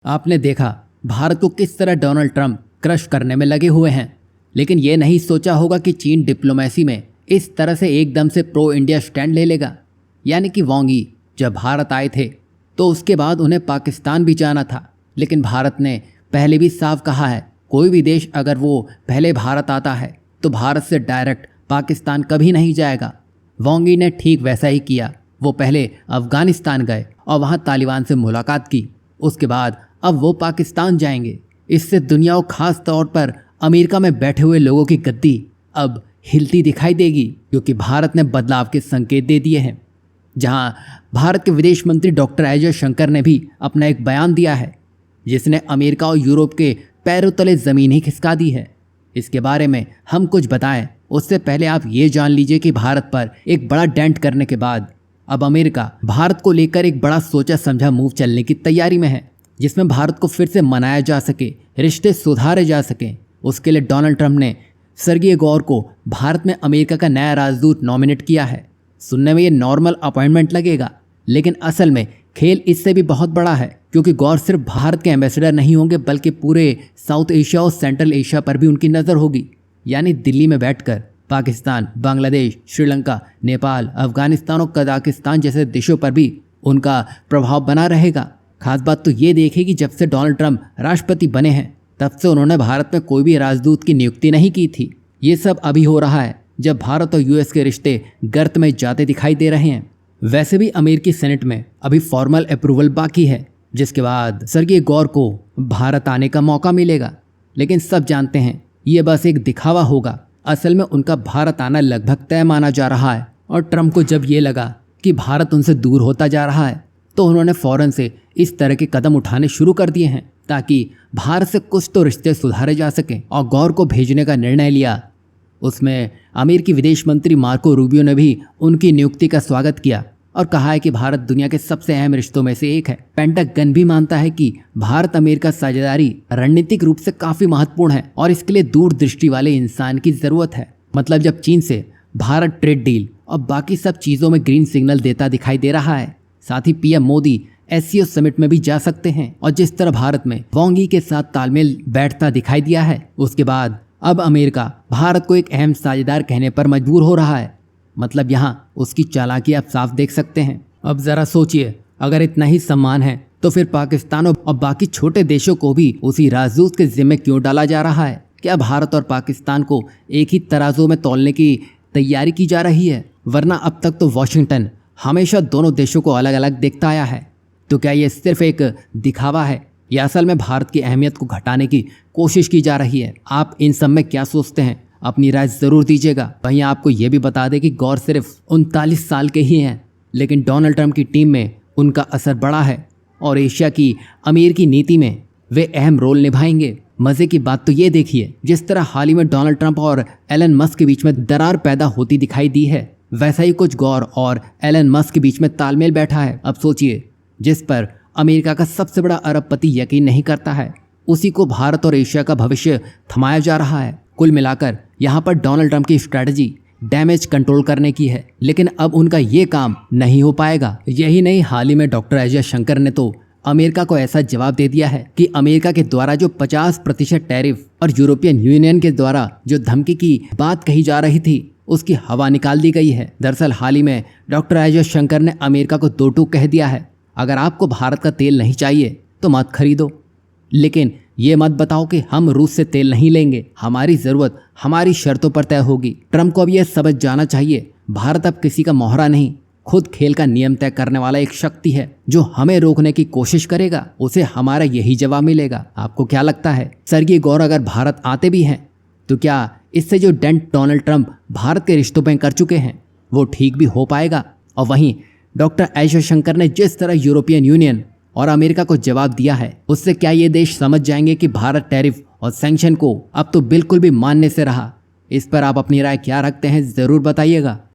आपने देखा भारत को किस तरह डोनाल्ड ट्रंप क्रश करने में लगे हुए हैं, लेकिन ये नहीं सोचा होगा कि चीन डिप्लोमेसी में इस तरह से एकदम से प्रो इंडिया स्टैंड ले लेगा। यानी कि वांग यी जब भारत आए थे तो उसके बाद उन्हें पाकिस्तान भी जाना था, लेकिन भारत ने पहले भी साफ कहा है कोई भी देश अगर वो पहले भारत आता है तो भारत से डायरेक्ट पाकिस्तान कभी नहीं जाएगा। वांग यी ने ठीक वैसा ही किया। वो पहले अफगानिस्तान गए और वहाँ तालिबान से मुलाकात की, उसके बाद अब वो पाकिस्तान जाएंगे। इससे दुनिया को खास तौर पर अमेरिका में बैठे हुए लोगों की गद्दी अब हिलती दिखाई देगी, क्योंकि भारत ने बदलाव के संकेत दे दिए हैं। जहां भारत के विदेश मंत्री डॉक्टर एस जयशंकर ने भी अपना एक बयान दिया है जिसने अमेरिका और यूरोप के पैरों तले ज़मीन ही खिसका दी है। इसके बारे में हम कुछ बताएं उससे पहले आप ये जान लीजिए कि भारत पर एक बड़ा डेंट करने के बाद अब अमेरिका भारत को लेकर एक बड़ा सोचा समझा मूव चलने की तैयारी में है, जिसमें भारत को फिर से मनाया जा सके, रिश्ते सुधारे जा सकें। उसके लिए डोनाल्ड ट्रंप ने सर्गेई गौर को भारत में अमेरिका का नया राजदूत नॉमिनेट किया है। सुनने में ये नॉर्मल अपॉइंटमेंट लगेगा, लेकिन असल में खेल इससे भी बहुत बड़ा है, क्योंकि गौर सिर्फ भारत के एम्बेसडर नहीं होंगे बल्कि पूरे साउथ एशिया और सेंट्रल एशिया पर भी उनकी नज़र होगी। यानी दिल्ली में बैठकर पाकिस्तान, बांग्लादेश, श्रीलंका, नेपाल, अफगानिस्तान और कजाकिस्तान जैसे देशों पर भी उनका प्रभाव बना रहेगा। खास बात तो ये देखिए कि जब से डोनाल्ड ट्रंप राष्ट्रपति बने हैं तब से उन्होंने भारत में कोई भी राजदूत की नियुक्ति नहीं की थी। ये सब अभी हो रहा है जब भारत और यूएस के रिश्ते गर्त में जाते दिखाई दे रहे हैं। वैसे भी अमेरिकी सेनेट में अभी फॉर्मल अप्रूवल बाकी है, जिसके बाद सर्गेई गौर को भारत आने का मौका मिलेगा। लेकिन सब जानते हैं ये बस एक दिखावा होगा। असल में उनका भारत आना लगभग तय माना जा रहा है, और ट्रंप को जब ये लगा कि भारत उनसे दूर होता जा रहा है तो उन्होंने फौरन से इस तरह के कदम उठाने शुरू कर दिए हैं ताकि भारत से कुछ तो रिश्ते सुधारे जा सकें, और गौर को भेजने का निर्णय लिया। उसमें अमेरिकी विदेश मंत्री मार्को रूबियो ने भी उनकी नियुक्ति का स्वागत किया और कहा है कि भारत दुनिया के सबसे अहम रिश्तों में से एक है। पेंटागन भी मानता है कि भारत अमेरिका साझेदारी रणनीतिक रूप से काफी महत्वपूर्ण है और इसके लिए दूरदृष्टि वाले इंसान की जरूरत है। मतलब जब चीन से भारत ट्रेड डील और बाकी सब चीजों में ग्रीन सिग्नल देता दिखाई दे रहा है, साथ ही पीएम मोदी एससीओ समिट में भी जा सकते हैं, और जिस तरह भारत में वांग यी के साथ तालमेल बैठता दिखाई दिया है, उसके बाद अब अमेरिका भारत को एक अहम साझेदार कहने पर मजबूर हो रहा है। मतलब यहाँ उसकी चालाकी आप साफ देख सकते हैं। अब जरा सोचिए, अगर इतना ही सम्मान है तो फिर पाकिस्तान और बाकी छोटे देशों को भी उसी राजदूत के जिम्मे क्यों डाला जा रहा है? क्या भारत और पाकिस्तान को एक ही तराजू में तौलने की तैयारी की जा रही है? वरना अब तक तो वॉशिंगटन हमेशा दोनों देशों को अलग अलग देखता आया है। तो क्या ये सिर्फ एक दिखावा है या असल में भारत की अहमियत को घटाने की कोशिश की जा रही है? आप इन सब में क्या सोचते हैं? अपनी राय ज़रूर दीजिएगा। वहीं आपको ये भी बता दें कि गौर सिर्फ 39 साल के ही हैं, लेकिन डोनाल्ड ट्रंप की टीम में उनका असर बड़ा है और एशिया की अमीर की नीति में वे अहम रोल निभाएंगे। मज़े की बात तो ये देखिए, जिस तरह हाल ही में डोनाल्ड ट्रंप और एलन मस्क के बीच में दरार पैदा होती दिखाई दी है, वैसा ही कुछ गौर और एलन मस्क के बीच में तालमेल बैठा है। अब सोचिए, जिस पर अमेरिका का सबसे बड़ा अरबपति यकीन नहीं करता है, उसी को भारत और एशिया का भविष्य थमाया जा रहा है। कुल मिलाकर यहाँ पर डोनाल्ड ट्रंप की स्ट्रैटेजी डैमेज कंट्रोल करने की है, लेकिन अब उनका ये काम नहीं हो पाएगा। यही नहीं, हाल ही में डॉक्टर एस जयशंकर ने तो अमेरिका को ऐसा जवाब दे दिया है कि अमेरिका के द्वारा जो 50% टैरिफ और यूरोपियन यूनियन के द्वारा जो धमकी की बात कही जा रही थी, उसकी हवा निकाल दी गई है। दरअसल हाल ही में डॉक्टर एस जयशंकर ने अमेरिका को दो टूक कह दिया है, अगर आपको भारत का तेल नहीं चाहिए तो मत खरीदो, लेकिन ये मत बताओ कि हम रूस से तेल नहीं लेंगे, हमारी ज़रूरत हमारी शर्तों पर तय होगी। ट्रंप को अब यह समझ जाना चाहिए, भारत अब किसी का मोहरा नहीं, खुद खेल का नियम तय करने वाला एक शक्ति है। जो हमें रोकने की कोशिश करेगा उसे हमारा यही जवाब मिलेगा। आपको क्या लगता है, सर्गेई गौर अगर भारत आते भी हैं तो क्या इससे जो डेंट डोनाल्ड ट्रंप भारत के रिश्तों पर कर चुके हैं वो ठीक भी हो पाएगा? और वहीं डॉक्टर एस जयशंकर ने जिस तरह यूरोपियन यूनियन और अमेरिका को जवाब दिया है, उससे क्या ये देश समझ जाएंगे कि भारत टैरिफ और सैंक्शन को अब तो बिल्कुल भी मानने से रहा? इस पर आप अपनी राय क्या रखते हैं, ज़रूर बताइएगा।